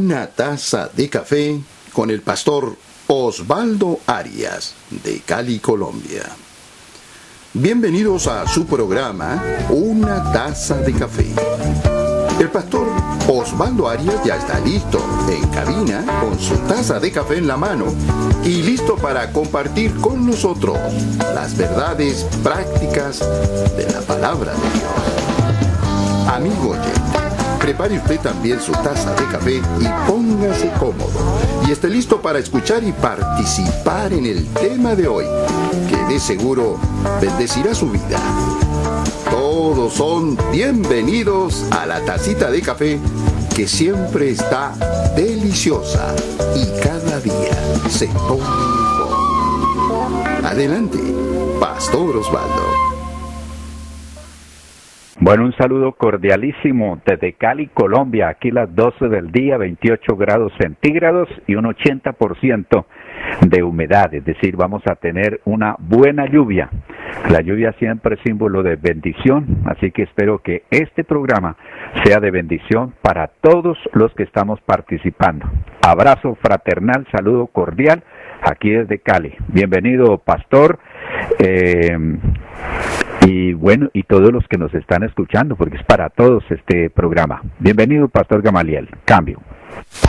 Una taza de café con el pastor Osvaldo Arias, de Cali, Colombia. Bienvenidos a su programa, Una taza de café. El pastor Osvaldo Arias ya está listo, en cabina, con su taza de café en la mano, y listo para compartir con nosotros las verdades prácticas de la palabra de Dios. Amigo oyente, prepare usted también su taza de café y póngase cómodo, y esté listo para escuchar y participar en el tema de hoy, que de seguro bendecirá su vida. Todos son bienvenidos a la tacita de café, que siempre está deliciosa y cada día se pone mejor. Adelante, Pastor Osvaldo. Bueno, un saludo cordialísimo desde Cali, Colombia. Aquí las 12 del día, 28 grados centígrados y un 80% de humedad. Es decir, vamos a tener una buena lluvia. La lluvia siempre es símbolo de bendición, así que espero que este programa sea de bendición para todos los que estamos participando. Abrazo fraternal, saludo cordial, aquí desde Cali. Bienvenido, pastor. Y bueno, y todos los que nos están escuchando, porque es para todos este programa. Bienvenido, Pastor Gamaliel. Cambio.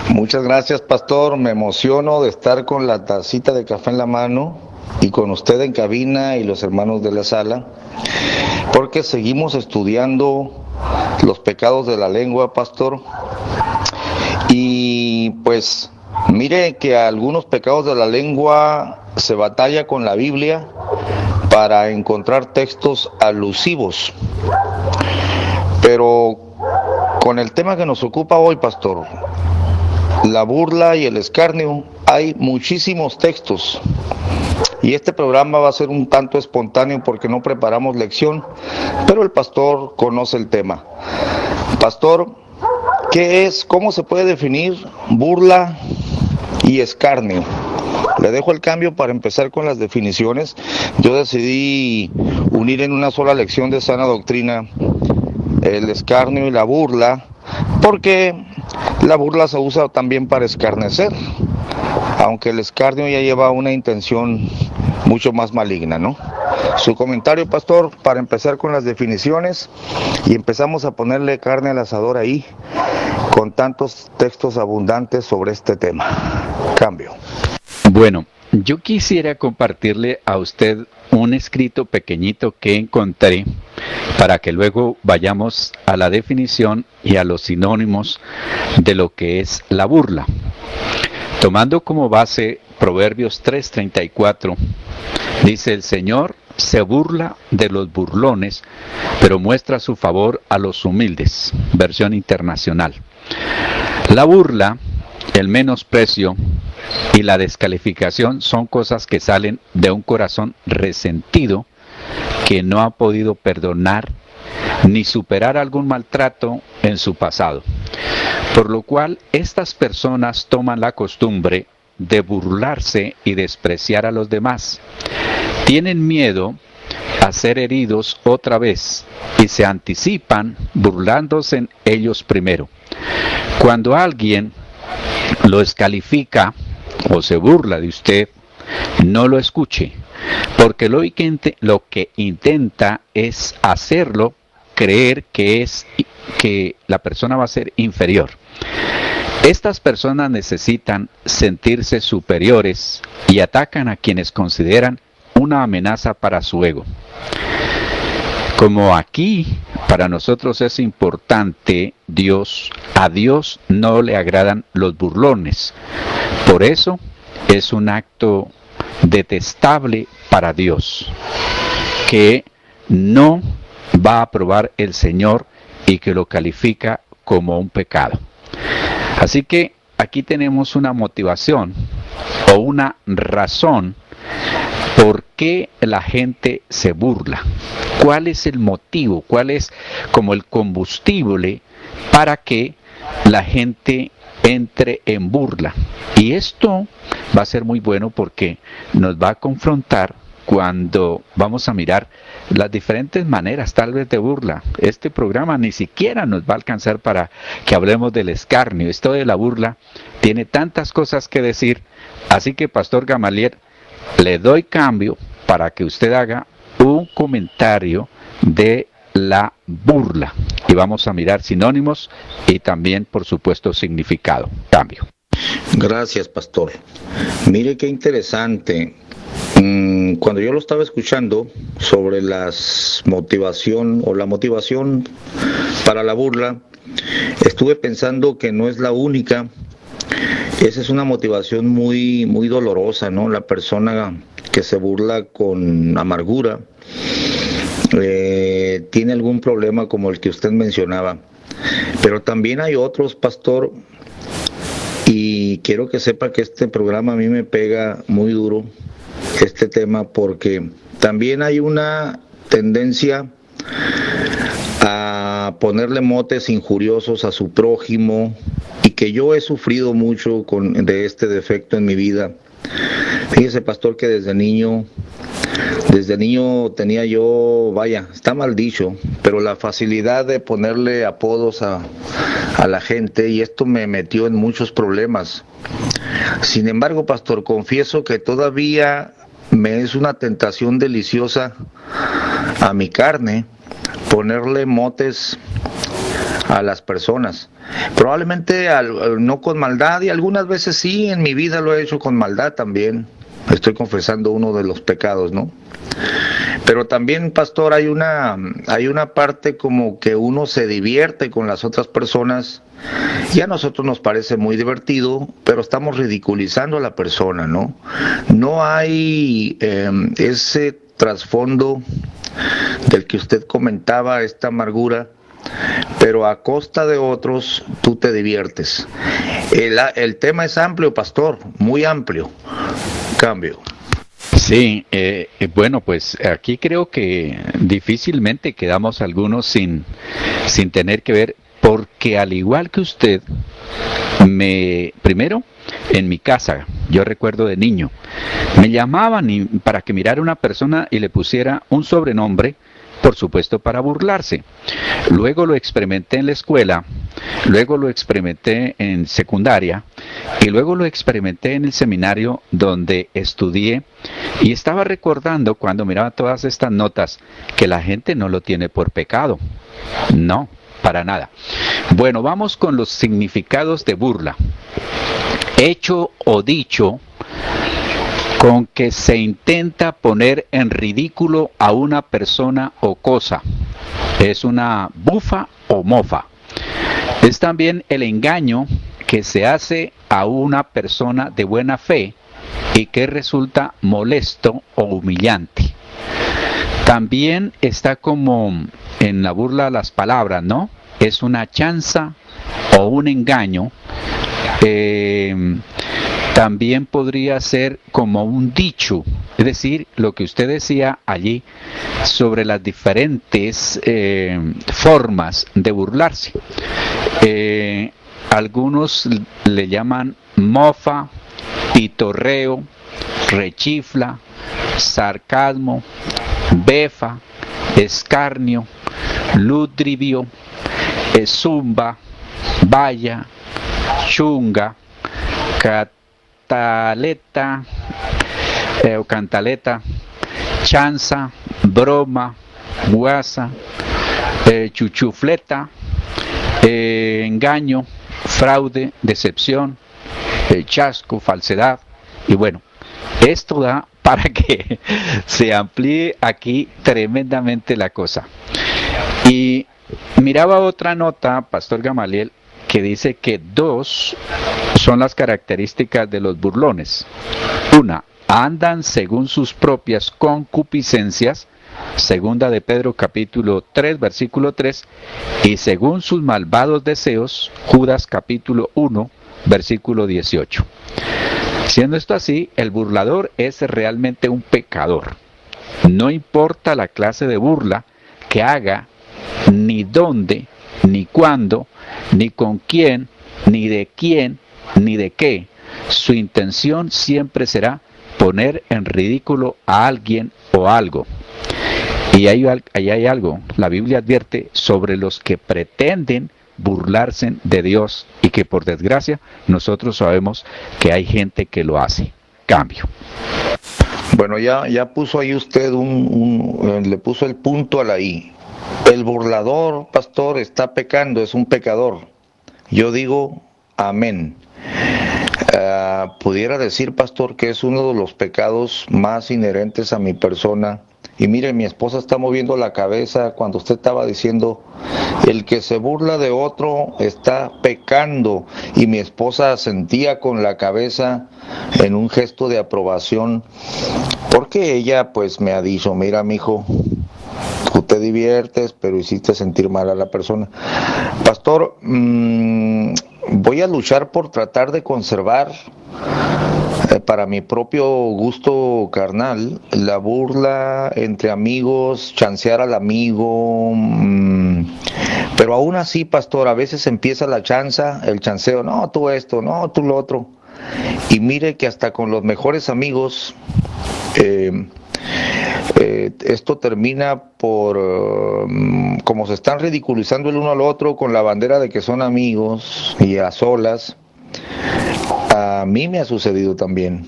Muchas gracias, pastor. Me emociono de estar con la tacita de café en la mano y con usted en cabina y los hermanos de la sala, porque seguimos estudiando los pecados de la lengua, pastor. Y pues, mire que algunos pecados de la lengua se batalla con la Biblia para encontrar textos alusivos. Pero con el tema que nos ocupa hoy, pastor, la burla y el escarnio, hay muchísimos textos. Y este programa va a ser un tanto espontáneo porque no preparamos lección, pero el pastor conoce el tema. Pastor, ¿cómo se puede definir burla y escarnio? Le dejo el cambio para empezar con las definiciones. Yo decidí unir en una sola lección de sana doctrina el escarnio y la burla, porque la burla se usa también para escarnecer, aunque el escarnio ya lleva una intención mucho más maligna, ¿no? Su comentario, pastor, para empezar con las definiciones, y empezamos a ponerle carne al asador ahí, con tantos textos abundantes sobre este tema. Cambio. Bueno, yo quisiera compartirle a usted un escrito pequeñito que encontré para que luego vayamos a la definición y a los sinónimos de lo que es la burla. Tomando como base Proverbios 3:34, dice: el Señor se burla de los burlones, pero muestra su favor a los humildes. Versión internacional. La burla, el menosprecio y la descalificación son cosas que salen de un corazón resentido que no ha podido perdonar ni superar algún maltrato en su pasado. Por lo cual, estas personas toman la costumbre de burlarse y despreciar a los demás. Tienen miedo a ser heridos otra vez y se anticipan burlándose en ellos primero. Cuando alguien lo descalifica o se burla de usted, no lo escuche, porque lo que intenta es hacerlo creer que la persona va a ser inferior. Estas personas necesitan sentirse superiores y atacan a quienes consideran una amenaza para su ego. Como aquí para nosotros es importante a Dios no le agradan los burlones. Por eso es un acto detestable para Dios, que no va a aprobar el Señor y que lo califica como un pecado. Así que aquí tenemos una motivación o una razón por qué la gente se burla. ¿Cuál es el motivo? ¿Cuál es como el combustible para que la gente entre en burla? Y esto va a ser muy bueno porque nos va a confrontar cuando vamos a mirar las diferentes maneras tal vez de burla. Este programa ni siquiera nos va a alcanzar para que hablemos del escarnio. Esto de la burla tiene tantas cosas que decir, así que Pastor Gamaliel, le doy cambio para que usted haga un comentario de la burla y vamos a mirar sinónimos y también por supuesto significado. Cambio. Gracias, pastor. Mire qué interesante. Cuando yo lo estaba escuchando sobre la motivación para la burla, estuve pensando que no es la única. Esa es una motivación muy, muy dolorosa, ¿no? La persona que se burla con amargura tiene algún problema como el que usted mencionaba. Pero también hay otros, pastor, y quiero que sepa que este programa a mí me pega muy duro, este tema, porque también hay una tendencia a ponerle motes injuriosos a su prójimo, y que yo he sufrido mucho de este defecto en mi vida. Fíjese, pastor, que desde niño tenía yo, vaya, está mal dicho, pero la facilidad de ponerle apodos a la gente, y esto me metió en muchos problemas. Sin embargo, pastor, confieso que todavía me es una tentación deliciosa a mi carne ponerle motes a las personas. Probablemente no con maldad, y algunas veces sí, en mi vida lo he hecho con maldad también. Estoy confesando uno de los pecados, ¿no? Pero también, pastor, hay una parte como que uno se divierte con las otras personas, y a nosotros nos parece muy divertido, pero estamos ridiculizando a la persona, ¿no? No hay ese trasfondo del que usted comentaba, esta amargura, pero a costa de otros tú te diviertes. El tema es amplio, pastor, muy amplio. Cambio. Sí, bueno, pues aquí creo que difícilmente quedamos algunos sin tener que ver, porque al igual que usted, primero, en mi casa, yo recuerdo de niño, me llamaban para que mirara una persona y le pusiera un sobrenombre, por supuesto para burlarse. Luego lo experimenté en la escuela, luego lo experimenté en secundaria y luego lo experimenté en el seminario donde estudié, y estaba recordando cuando miraba todas estas notas que la gente no lo tiene por pecado. No, para nada. Bueno, vamos con los significados de burla. Hecho o dicho con que se intenta poner en ridículo a una persona o cosa. Es una bufa o mofa. Es también el engaño que se hace a una persona de buena fe y que resulta molesto o humillante. También está como en la burla las palabras, ¿no? Es una chanza o un engaño. También podría ser como un dicho, es decir, lo que usted decía allí sobre las diferentes formas de burlarse. Algunos le llaman mofa, pitorreo, rechifla, sarcasmo, befa, escarnio, ludribio, zumba, vaya, chunga, cantaleta, chanza, broma, guasa, chuchufleta, engaño, fraude, decepción, chasco, falsedad. Y bueno, esto da para que se amplíe aquí tremendamente la cosa. Y miraba otra nota, Pastor Gamaliel, que dice que dos son las características de los burlones. Una, andan según sus propias concupiscencias, segunda de Pedro capítulo 3 versículo 3, y según sus malvados deseos, Judas capítulo 1 versículo 18. Siendo esto así, el burlador es realmente un pecador. No importa la clase de burla que haga, ni dónde, ni cuándo, ni con quién, ni de qué, su intención siempre será poner en ridículo a alguien o algo. Y ahí hay algo, la Biblia advierte sobre los que pretenden burlarse de Dios y que por desgracia nosotros sabemos que hay gente que lo hace. Cambio. Bueno, ya puso ahí usted le puso el punto a la I. El burlador, pastor, está pecando, es un pecador. Yo digo amén. Pudiera decir, pastor, que es uno de los pecados más inherentes a mi persona. Y mire, mi esposa está moviendo la cabeza cuando usted estaba diciendo, el que se burla de otro está pecando. Y mi esposa asentía con la cabeza en un gesto de aprobación, porque ella pues me ha dicho, mira, mijo, tú te diviertes, pero hiciste sentir mal a la persona. Pastor, voy a luchar por tratar de conservar, para mi propio gusto carnal, la burla entre amigos, chancear al amigo, pero aún así, pastor, a veces empieza la chanza, el chanceo, no, tú esto, no, tú lo otro, y mire que hasta con los mejores amigos, esto termina por, como se están ridiculizando el uno al otro con la bandera de que son amigos y a solas. A mí me ha sucedido también,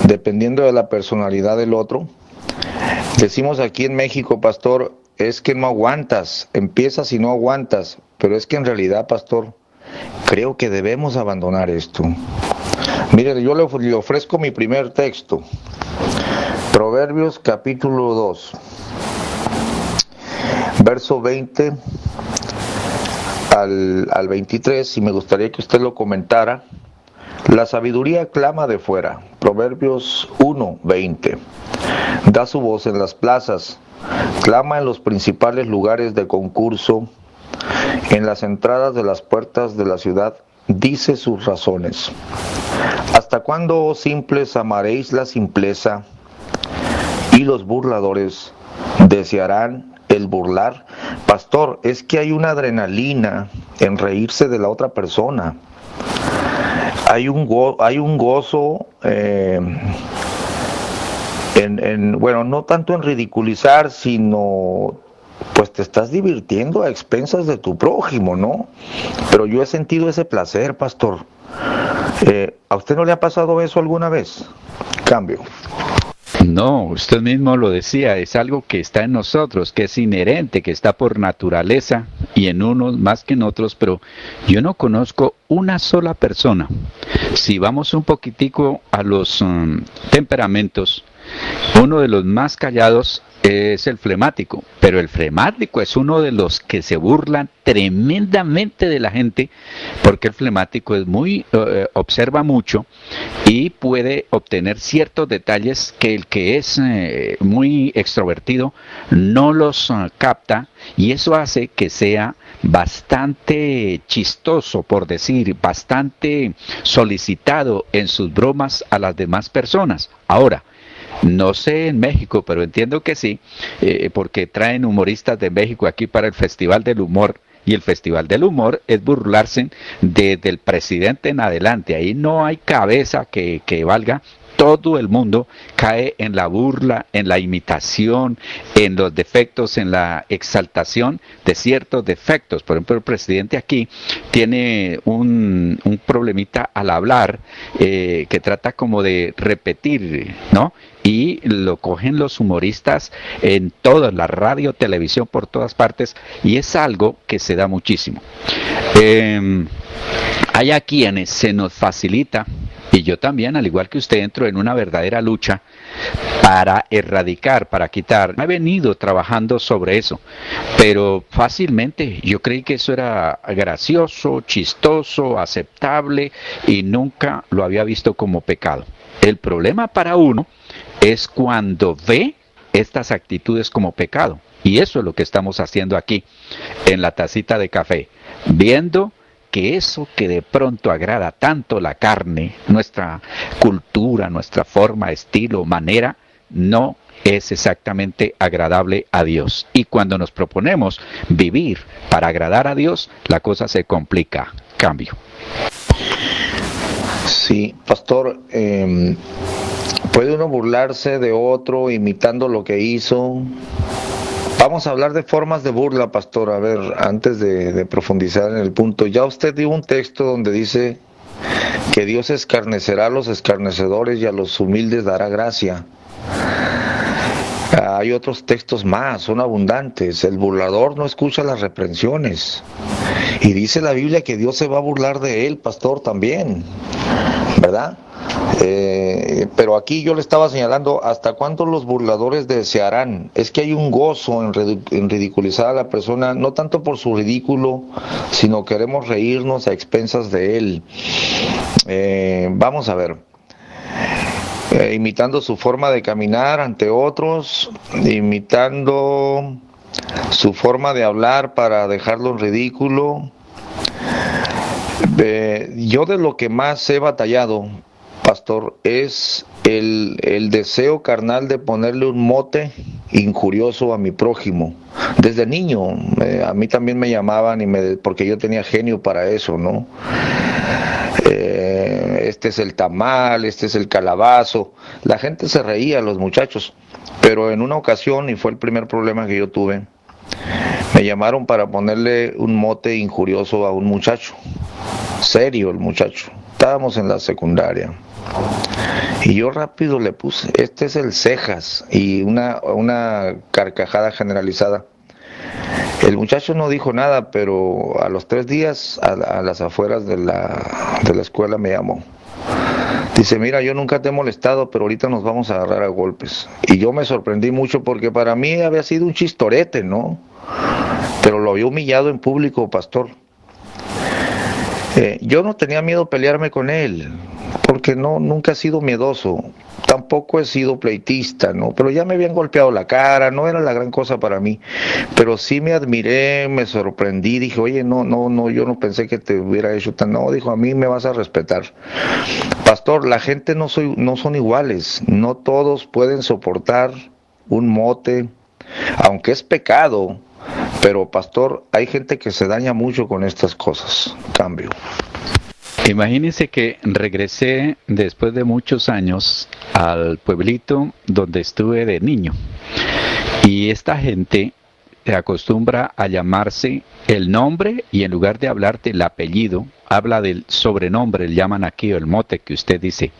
dependiendo de la personalidad del otro. Decimos aquí en México, pastor, es que no aguantas, empiezas y no aguantas, pero es que en realidad, pastor, creo que debemos abandonar esto. Mire, yo le ofrezco mi primer texto, Proverbios capítulo 2, verso 20 al 23, y me gustaría que usted lo comentara. La sabiduría clama de fuera. Proverbios 1:20. Da su voz en las plazas, clama en los principales lugares de concurso, en las entradas de las puertas de la ciudad, dice sus razones. ¿Hasta cuándo, oh simples, amaréis la simpleza? Y los burladores desearán el burlar. Pastor, es que hay una adrenalina en reírse de la otra persona. Hay un gozo bueno, no tanto en ridiculizar, sino pues te estás divirtiendo a expensas de tu prójimo, ¿no? Pero yo he sentido ese placer, pastor. ¿A usted no le ha pasado eso alguna vez? Cambio. No, usted mismo lo decía, es algo que está en nosotros, que es inherente, que está por naturaleza y en unos más que en otros, pero yo no conozco una sola persona. Si vamos un poquitico a los temperamentos, uno de los más callados es el flemático, pero el flemático es uno de los que se burlan tremendamente de la gente, porque el flemático es observa mucho y puede obtener ciertos detalles que el que es muy extrovertido no los capta, y eso hace que sea bastante chistoso, por decir, bastante solicitado en sus bromas a las demás personas. Ahora, no sé en México, pero entiendo que sí, porque traen humoristas de México aquí para el Festival del Humor, y el Festival del Humor es burlarse del presidente en adelante. Ahí no hay cabeza que valga. Todo el mundo cae en la burla, en la imitación, en los defectos, en la exaltación de ciertos defectos. Por ejemplo, el presidente aquí tiene un problemita al hablar, que trata como de repetir, ¿no? Y lo cogen los humoristas en toda la radio, televisión, por todas partes, y es algo que se da muchísimo. Hay a quienes se nos facilita, y yo también, al igual que usted, entro en una verdadera lucha para erradicar, para quitar. He venido trabajando sobre eso, pero fácilmente yo creí que eso era gracioso, chistoso, aceptable, y nunca lo había visto como pecado. El problema para uno es cuando ve estas actitudes como pecado, y eso es lo que estamos haciendo aquí en la tacita de café, viendo que eso que de pronto agrada tanto la carne, nuestra cultura, nuestra forma, estilo, manera, no es exactamente agradable a Dios. Y cuando nos proponemos vivir para agradar a Dios, la cosa se complica. Cambio. Sí, pastor, ¿Puede uno burlarse de otro imitando lo que hizo? Vamos a hablar de formas de burla, pastor. A ver, antes de profundizar en el punto, ya usted dio un texto donde dice que Dios escarnecerá a los escarnecedores y a los humildes dará gracia. Hay otros textos más, son abundantes. El burlador no escucha las reprensiones. Y dice la Biblia que Dios se va a burlar de él, pastor, también, ¿verdad? Pero aquí yo le estaba señalando hasta cuándo los burladores desearán. Es que hay un gozo en ridiculizar a la persona, no tanto por su ridículo, sino queremos reírnos a expensas de él. Vamos a ver. Imitando su forma de caminar ante otros, imitando su forma de hablar para dejarlo en ridículo. Yo de lo que más he batallado, pastor, es el deseo carnal de ponerle un mote injurioso a mi prójimo. Desde niño, a mí también me llamaban porque yo tenía genio para eso, ¿no? Este es el tamal, este es el calabazo. La gente se reía, los muchachos, pero en una ocasión, y fue el primer problema que yo tuve, me llamaron para ponerle un mote injurioso a un muchacho. Serio el muchacho. Estábamos en la secundaria. Y yo rápido le puse, este es el cejas, y una carcajada generalizada. El muchacho no dijo nada, pero a los 3 días, a las afueras de la escuela me llamó. Dice, mira, yo nunca te he molestado, pero ahorita nos vamos a agarrar a golpes. Y yo me sorprendí mucho porque para mí había sido un chistorete, ¿no? Pero lo había humillado en público, pastor. Yo no tenía miedo a pelearme con él, porque nunca he sido miedoso, tampoco he sido pleitista, ¿no? Pero ya me habían golpeado la cara, no era la gran cosa para mí, pero sí me admiré, me sorprendí, dije, oye, no, yo no pensé que te hubiera hecho tan, no, dijo, a mí me vas a respetar. Pastor, la gente no son iguales, no todos pueden soportar un mote, aunque es pecado. Pero, pastor, hay gente que se daña mucho con estas cosas. Cambio. Imagínense que regresé después de muchos años al pueblito donde estuve de niño. Y esta gente se acostumbra a llamarse el nombre y en lugar de hablarte el apellido, habla del sobrenombre, le llaman aquí el mote que usted dice.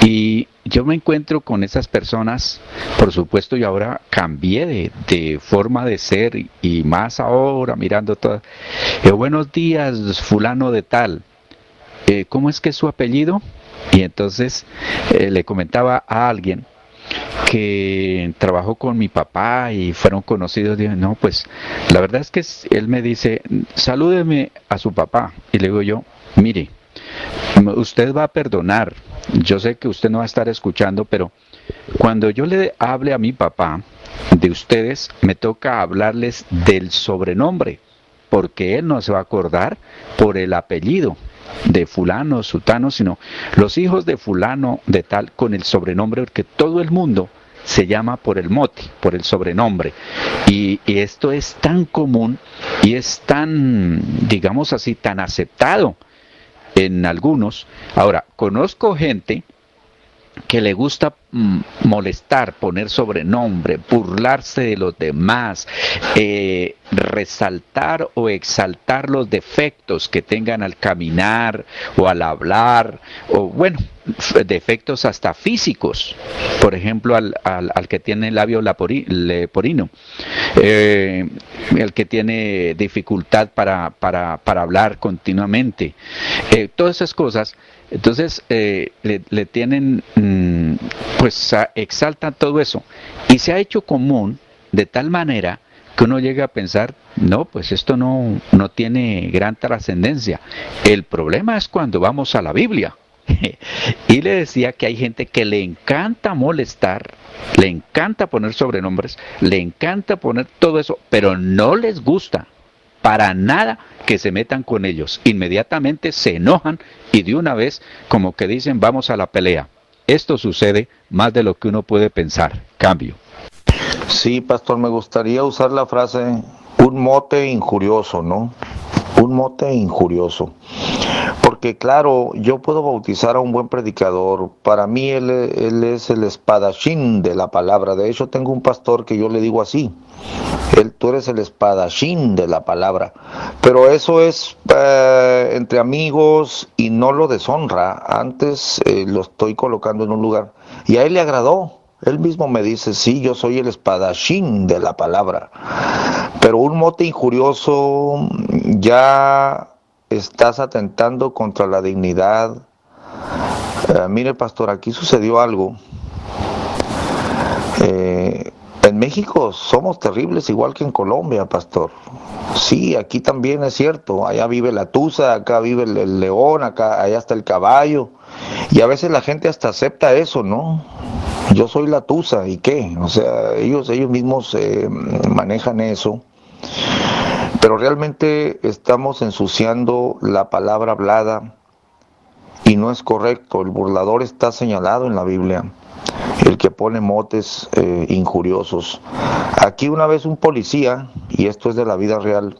Y yo me encuentro con esas personas, por supuesto, y ahora cambié de forma de ser y más ahora mirando todo. Buenos días, fulano de tal. ¿Cómo es que es su apellido? Y entonces le comentaba a alguien que trabajó con mi papá y fueron conocidos. Dije, no, pues la verdad es que él me dice, salúdeme a su papá. Y le digo yo, mire, usted va a perdonar. Yo sé que usted no va a estar escuchando, pero cuando yo le hable a mi papá de ustedes, me toca hablarles del sobrenombre, porque él no se va a acordar por el apellido de fulano, sutano, sino los hijos de fulano de tal con el sobrenombre, porque todo el mundo se llama por el mote, por el sobrenombre. Y esto es tan común y es tan, digamos así, tan aceptado en algunos. Ahora, conozco gente que le gusta molestar, poner sobrenombre, burlarse de los demás, resaltar o exaltar los defectos que tengan al caminar o al hablar, o bueno, defectos hasta físicos, por ejemplo al que tiene el labio leporino, el que tiene dificultad para hablar continuamente, todas esas cosas. Entonces le tienen, pues exaltan todo eso y se ha hecho común de tal manera que uno llega a pensar, no, pues esto no tiene gran trascendencia. El problema es cuando vamos a la Biblia. Y le decía que hay gente que le encanta molestar, le encanta poner sobrenombres, le encanta poner todo eso, pero no les gusta para nada que se metan con ellos. Inmediatamente se enojan y de una vez como que dicen vamos a la pelea. Esto sucede más de lo que uno puede pensar. Cambio. Sí, pastor, me gustaría usar la frase un mote injurioso, ¿no? Un mote injurioso. Porque porque claro, yo puedo bautizar a un buen predicador. Para mí él es el espadachín de la palabra. De hecho, tengo un pastor que yo le digo así. Tú eres el espadachín de la palabra. Pero eso es entre amigos y no lo deshonra. Antes lo estoy colocando en un lugar. Y a él le agradó. Él mismo me dice, sí, yo soy el espadachín de la palabra. Pero un mote injurioso, ya estás atentando contra la dignidad. Mire, pastor, aquí sucedió algo. En México somos terribles, igual que en Colombia, pastor. Sí, aquí también es cierto. Allá vive la tusa, acá vive el león, allá está el caballo. Y a veces la gente hasta acepta eso, ¿no? Yo soy la tusa, ¿y qué? O sea, ellos mismos manejan eso. Pero realmente estamos ensuciando la palabra hablada y no es correcto. El burlador está señalado en la Biblia, el que pone motes injuriosos. Aquí una vez un policía, y esto es de la vida real,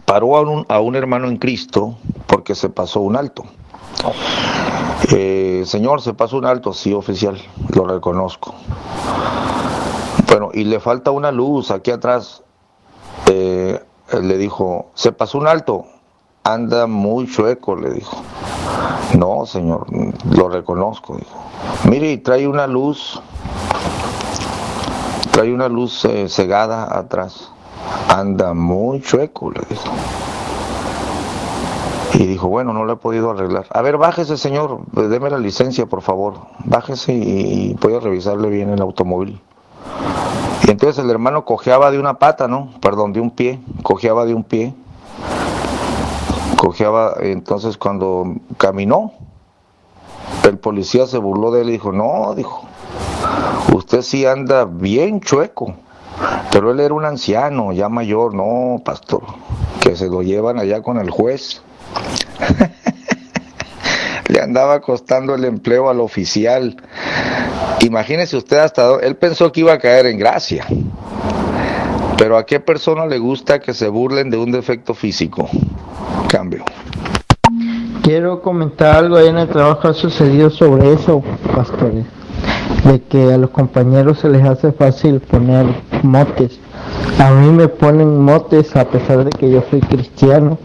paró a un hermano en Cristo porque se pasó un alto. Señor, se pasó un alto, sí, oficial, lo reconozco. Bueno, y le falta una luz aquí atrás. Le dijo, se pasó un alto, anda muy chueco, le dijo. No, señor, lo reconozco, dijo. Mire, y trae una luz cegada atrás, anda muy chueco, le dijo. Y dijo, bueno, no lo he podido arreglar. A ver, bájese, señor, deme la licencia, por favor. Bájese y voy a revisarle bien el automóvil. Y entonces el hermano cojeaba de una pata, ¿no? Perdón, de un pie. Cojeaba de un pie. Cojeaba, entonces cuando caminó, el policía se burló de él y dijo, no, dijo, usted sí anda bien chueco. Pero él era un anciano, ya mayor, no, pastor, que se lo llevan allá con el juez. Le andaba costando el empleo al oficial. Imagínese usted él pensó que iba a caer en gracia. Pero ¿a qué persona le gusta que se burlen de un defecto físico? Cambio. Quiero comentar algo. Ahí en el trabajo ha sucedido sobre eso, pastores, de que a los compañeros se les hace fácil poner motes. A mí me ponen motes a pesar de que yo soy cristiano,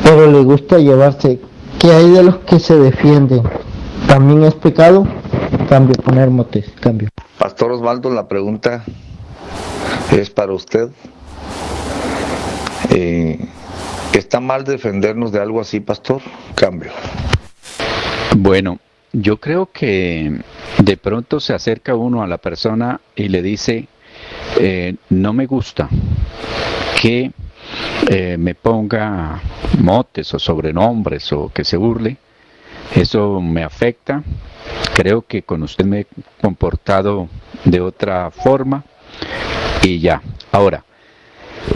pero le gusta llevarse. ¿Qué hay de los que se defienden? ¿También es pecado? Cambio, poner motes, cambio. Pastor Osvaldo, la pregunta es para usted. ¿Está mal defendernos de algo así, pastor? Cambio. Bueno, yo creo que de pronto se acerca uno a la persona y le dice, no me gusta que me ponga motes o sobrenombres o que se burle, eso me afecta, creo que con usted me he comportado de otra forma y ya. Ahora,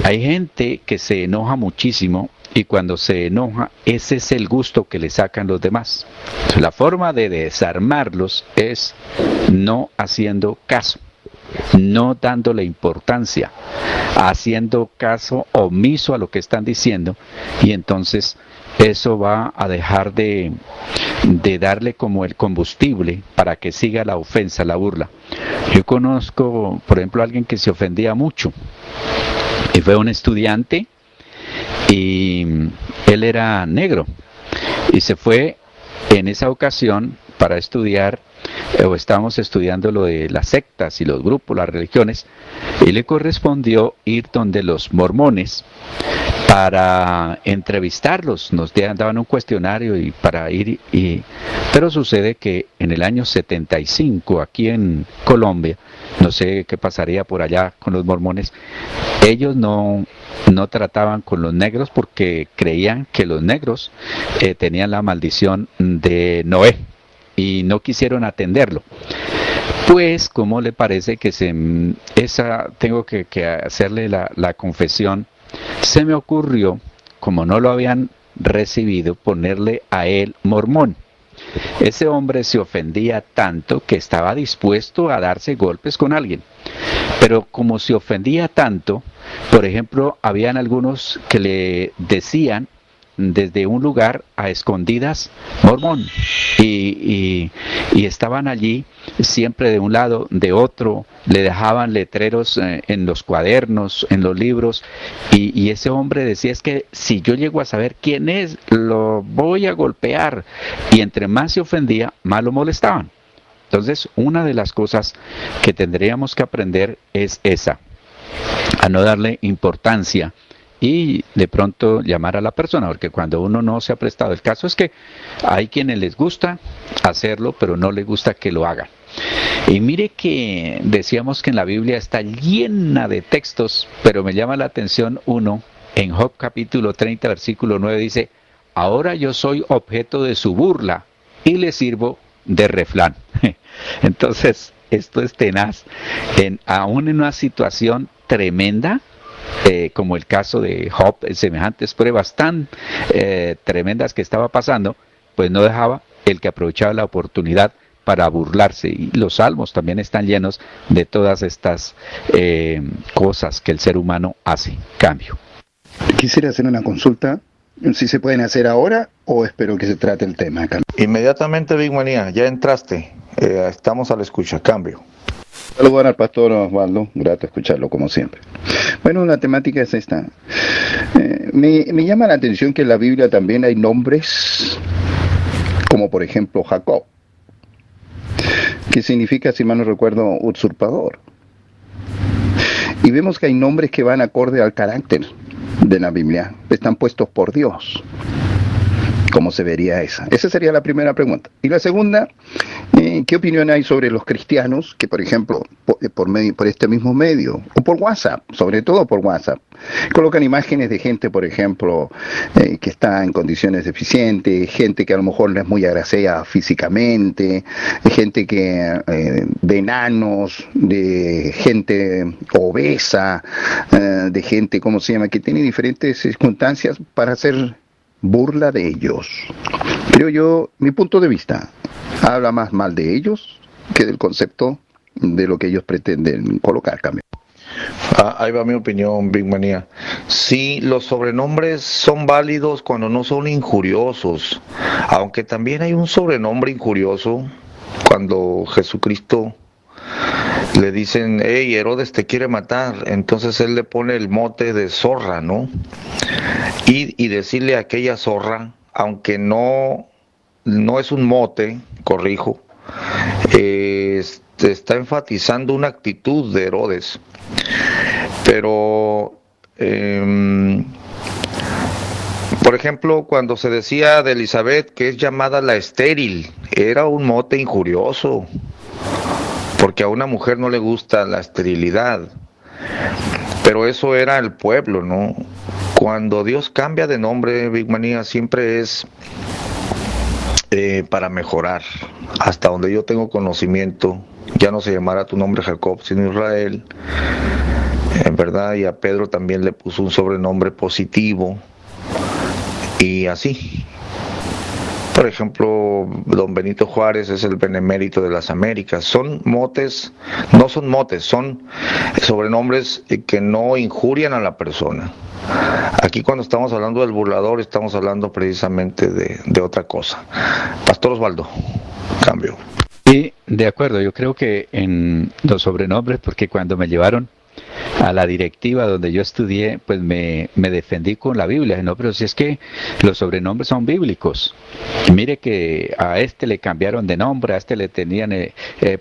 hay gente que se enoja muchísimo y cuando se enoja, ese es el gusto que le sacan los demás. Entonces, la forma de desarmarlos es no haciendo caso, no dándole importancia, haciendo caso omiso a lo que están diciendo, y entonces eso va a dejar de darle como el combustible para que siga la ofensa, la burla. Yo conozco, por ejemplo, a alguien que se ofendía mucho, y fue un estudiante, y él era negro, y se fue en esa ocasión para estudiar, o estábamos estudiando lo de las sectas y los grupos, las religiones, y le correspondió ir donde los mormones para entrevistarlos. Nos daban un cuestionario y para ir, pero sucede que en el año 75, aquí en Colombia, no sé qué pasaría por allá con los mormones, ellos no trataban con los negros porque creían que los negros tenían la maldición de Noé y no quisieron atenderlo. Pues, ¿cómo le parece que tengo que hacerle la confesión? Se me ocurrió, como no lo habían recibido, ponerle a él mormón. Ese hombre se ofendía tanto que estaba dispuesto a darse golpes con alguien. Pero como se ofendía tanto, por ejemplo, habían algunos que le decían desde un lugar a escondidas mormón y estaban allí siempre de un lado, de otro, le dejaban letreros en los cuadernos, en los libros y ese hombre decía, es que si yo llego a saber quién es, lo voy a golpear, y entre más se ofendía, más lo molestaban. Entonces, una de las cosas que tendríamos que aprender es esa, a no darle importancia y de pronto llamar a la persona, porque cuando uno no se ha prestado, el caso es que hay quienes les gusta hacerlo, pero no les gusta que lo hagan. Y mire que decíamos que en la Biblia está llena de textos, pero me llama la atención uno, en Job capítulo 30, versículo 9, dice, ahora yo soy objeto de su burla y le sirvo de refrán. Entonces, esto es tenaz, aún en una situación tremenda, como el caso de Job, semejantes pruebas tan tremendas que estaba pasando, pues no dejaba el que aprovechaba la oportunidad para burlarse. Y los salmos también están llenos de todas estas cosas que el ser humano hace. Cambio. Quisiera hacer una consulta, si se pueden hacer ahora o espero que se trate el tema. Inmediatamente, Big Manía, ya entraste, estamos a la escucha. Cambio. Saludar al pastor Osvaldo, grato escucharlo como siempre. Bueno, la temática es esta. Me llama la atención que en la Biblia también hay nombres, como por ejemplo Jacob, que significa, si mal no recuerdo, usurpador. Y vemos que hay nombres que van acorde al carácter de la Biblia, están puestos por Dios. ¿Cómo se vería esa? Esa sería la primera pregunta. Y la segunda, ¿qué opinión hay sobre los cristianos que, por ejemplo, por este mismo medio, o por WhatsApp, sobre todo por WhatsApp, colocan imágenes de gente, por ejemplo, que está en condiciones deficientes, gente que a lo mejor no es muy agraciada físicamente, gente que de enanos, de gente obesa, de gente, ¿cómo se llama?, que tiene diferentes circunstancias para hacer burla de ellos? Creo yo, mi punto de vista, habla más mal de ellos que del concepto de lo que ellos pretenden colocar. Ahí va mi opinión, Big Manía. Sí, los sobrenombres son válidos cuando no son injuriosos, aunque también hay un sobrenombre injurioso cuando Jesucristo le dicen, hey, Herodes te quiere matar, entonces él le pone el mote de zorra, ¿no? Y decirle a aquella zorra, aunque no es un mote, corrijo, está enfatizando una actitud de Herodes. Pero, por ejemplo, cuando se decía de Elizabeth que es llamada la estéril, era un mote injurioso, porque a una mujer no le gusta la esterilidad, pero eso era el pueblo, ¿no? Cuando Dios cambia de nombre, Big Manía, siempre es para mejorar. Hasta donde yo tengo conocimiento, ya no se llamará tu nombre Jacob, sino Israel, en verdad, y a Pedro también le puso un sobrenombre positivo, y así. Por ejemplo, don Benito Juárez es el benemérito de las Américas. Son motes, no son motes, son sobrenombres que no injurian a la persona. Aquí cuando estamos hablando del burlador, estamos hablando precisamente de otra cosa. Pastor Osvaldo, cambio. Sí, de acuerdo, yo creo que en los sobrenombres, porque cuando me llevaron a la directiva donde yo estudié, pues me defendí con la Biblia. No, pero si es que los sobrenombres son bíblicos. Mire que a este le cambiaron de nombre, a este le tenían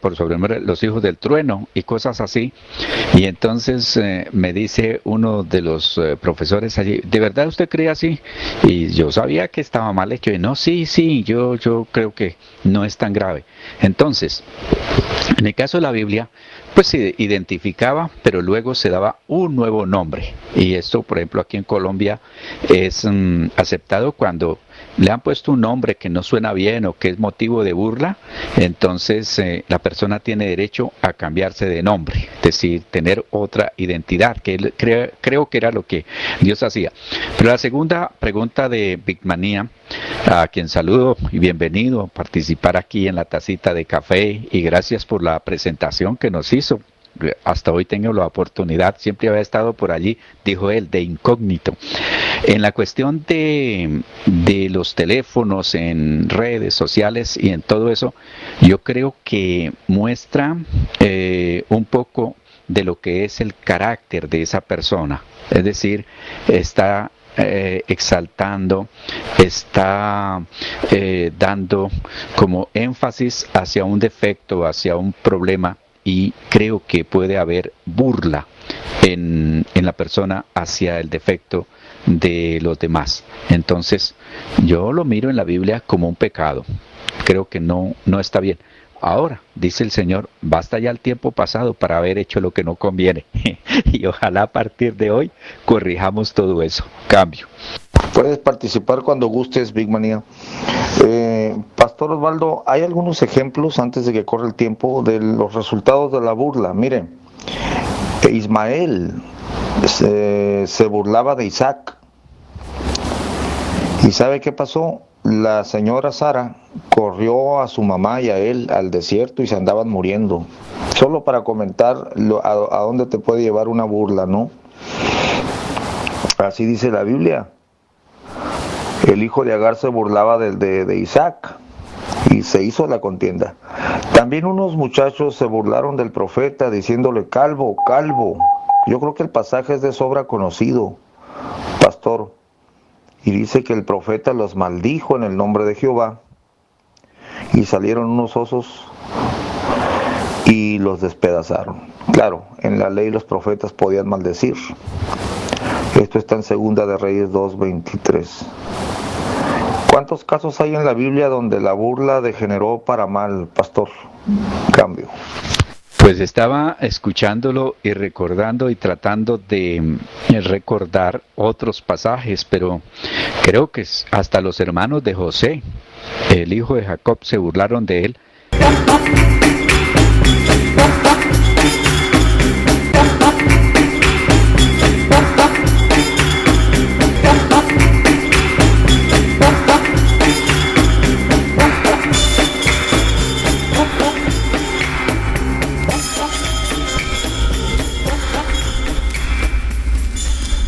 por sobrenombre los hijos del trueno y cosas así. Y entonces me dice uno de los profesores allí, ¿de verdad usted cree así? Y yo sabía que estaba mal hecho. Y no, sí, yo creo que no es tan grave. Entonces, en el caso de la Biblia, pues se identificaba, pero luego se daba un nuevo nombre. Y esto, por ejemplo, aquí en Colombia es aceptado cuando le han puesto un nombre que no suena bien o que es motivo de burla, entonces la persona tiene derecho a cambiarse de nombre, es decir, tener otra identidad, que creo que era lo que Dios hacía. Pero la segunda pregunta de Big Manía, a quien saludo y bienvenido a participar aquí en la tacita de café, y gracias por la presentación que nos hizo. hasta hoy tengo la oportunidad, siempre había estado por allí, dijo él, de incógnito. En la cuestión de los teléfonos, en redes sociales y en todo eso, yo creo que muestra un poco de lo que es el carácter de esa persona. Es decir, está exaltando, está dando como énfasis hacia un defecto, hacia un problema, y creo que puede haber burla en la persona hacia el defecto de los demás. Entonces, yo lo miro en la Biblia como un pecado. Creo que no está bien. Ahora, dice el Señor, basta ya el tiempo pasado para haber hecho lo que no conviene. Y ojalá a partir de hoy corrijamos todo eso. Cambio. Puedes participar cuando gustes, Big Manía. Pastor Osvaldo, hay algunos ejemplos, antes de que corra el tiempo, de los resultados de la burla. Miren, Ismael se burlaba de Isaac. ¿Y sabe qué pasó? La señora Sara corrió a su mamá y a él al desierto y se andaban muriendo. Solo para comentar a dónde te puede llevar una burla, ¿no? Así dice la Biblia. El hijo de Agar se burlaba de Isaac y se hizo la contienda. También unos muchachos se burlaron del profeta diciéndole calvo, calvo. Yo creo que el pasaje es de sobra conocido, pastor. Y dice que el profeta los maldijo en el nombre de Jehová. Y salieron unos osos y los despedazaron. Claro, en la ley los profetas podían maldecir. Esto está en Segunda de Reyes 2:23. ¿Cuántos casos hay en la Biblia donde la burla degeneró para mal, pastor? Cambio. Pues estaba escuchándolo y recordando y tratando de recordar otros pasajes, pero creo que hasta los hermanos de José, el hijo de Jacob, se burlaron de él.